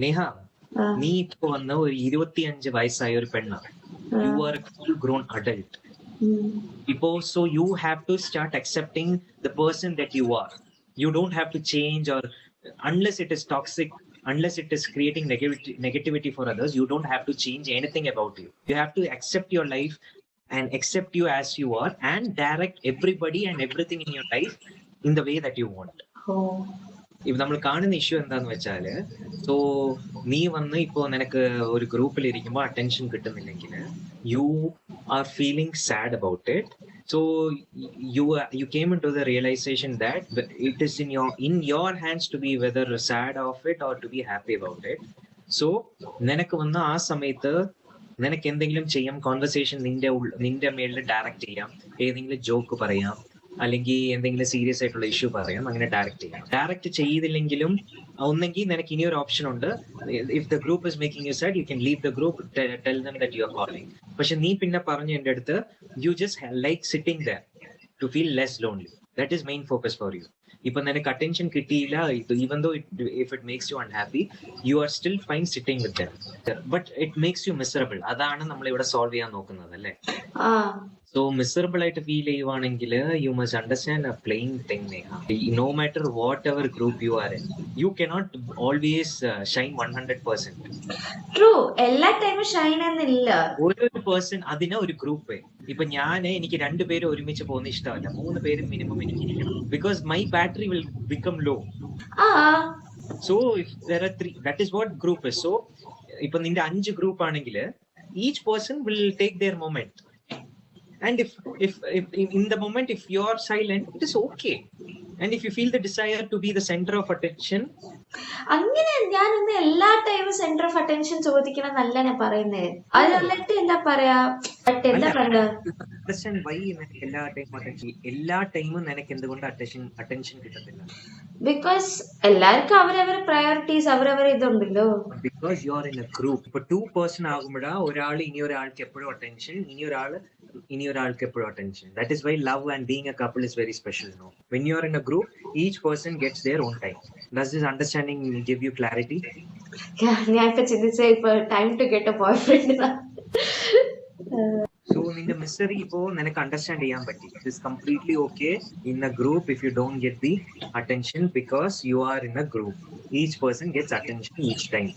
നേഹ, ആ, നീ ഇപ്പൊ വന്ന ഒരു 25 വയസ്സായ ഒരു പെണ്ണാണ്. ആ, you are a full grown adult. ഉം. ഇപ്പോ so you have to start accepting the person that you are. You don't have to change or unless it is toxic, unless it is creating negativity for others, you don't have to change anything about you. You have to accept your life and accept you as you are and direct everybody and everything in your life in the way that you want. ഓ, ഇപ്പൊ നമ്മൾ കാണുന്ന issue എന്താന്ന് വെച്ചാല്, so നീ വന്ന് ഇപ്പോ നിനക്ക് ഒരു ഗ്രൂപ്പിൽ ഇരിക്കുമ്പോൾ അറ്റൻഷൻ കിട്ടുന്നില്ലെങ്കിൽ you are feeling sad about it. So you came into the realization that it is in your hands to be whether sad of it or to be happy about it. So നിനക്ക് വന്ന ആ സമയത്ത് നിനക്ക് എന്തെങ്കിലും ചെയ്യാം, conversation നിന്റെ മേളിൽ direct ചെയ്യാം, ഏതെങ്കിലും ജോക്ക് പറയാം, അല്ലെങ്കിൽ എന്തെങ്കിലും സീരിയസ് ആയിട്ടുള്ള ഇഷ്യൂ പറയാം, അങ്ങനെ ഡയറക്റ്റ് ചെയ്യാം. ഡയറക്റ്റ് ചെയ്തില്ലെങ്കിലും ഒന്നെങ്കിൽ നിനക്ക് ഇനിയൊരു ഓപ്ഷൻ ഉണ്ട്. If the group is making you sad, you can leave the group, tell them that you are calling. പക്ഷെ നീ പിന്നെ പറഞ്ഞു എൻ്റെ അടുത്ത്, you just like sitting there to feel less lonely. That is main focus for you. ഇപ്പൊ നിനക്ക് attention കിട്ടിയില്ല, even though if it makes you unhappy, you are still fine sitting with them, but it makes you miserable. അതാണ് നമ്മൾ ഇവിടെ solve ചെയ്യാൻ നോക്കുന്നത്, അല്ലേ? ആ, സോ മിസറബിൾ ആയിട്ട് ഫീൽ ചെയ്യുവാണെങ്കിൽ you must understand a plain thing, Neha. No matter whatever group you are in, you cannot always shine 100%. True. എല്ലാ ടൈമും ഷൈൻ എന്നില്ല. ഒരു പേഴ്സൺ, അതിന് ഒരു ഗ്രൂപ്പ്. ഇപ്പൊ എനിക്ക് 2 പേര് ഒരുമിച്ച് പോകുന്ന ഇഷ്ടമല്ല, 3 പേരും മിനിമം എനിക്ക് ഇരിക്കണം. Because my battery will become low. Ah, so if there are 3, that is what group is. So ഇപ്പൊ നിന്റെ 5 ഗ്രൂപ്പ് ആണെങ്കിൽ each person will take their moment. And if in the moment, if you are silent, it is okay. And if you feel the desire to be the center of attention, അങ്ങനെ ഞാനൊന്ന് എല്ലാ ടൈമും centre of attention ചോദിക്കണം എന്നല്ല ഞാൻ പറയുന്നേ. അത് എന്നിട്ട് എന്താ പറയാ, ബട്ട് എന്താ പറയാ, understand why നിനക്ക് എല്ലാ ടൈമും നിനക്ക് എന്തുകൊണ്ട് അറ്റൻഷൻ കിട്ടത്തില്ല? ബിക്കോസ് എല്ലാവർക്കും അവരവരെ പ്രയോറിറ്റീസ്, അവരവരെ ഇതുണ്ടല്ലോ. Because you are in a group. ഇപ്പൊ 2 പേഴ്സൺ ആകുമ്പോഴാ ഒരാൾ ഇനിയൊരാൾക്ക് എപ്പോഴും അറ്റൻഷൻ, ഇനിയൊരാൾക്ക് എപ്പോഴും attention. That is why love and being a couple is very special. No, when you are in a group, each person gets their own time. Does this understanding give you clarity? ഞാൻ ഇപ്പൊ ചിന്തിച്ച ഇപ്പൊ time to get a boyfriend. So നിന്റെ mystery ഇപ്പോ നിനക്ക് understand ചെയ്യാൻ പറ്റി. It is completely okay in a group if you don't get the attention, because you are in a group. Each person gets attention each time.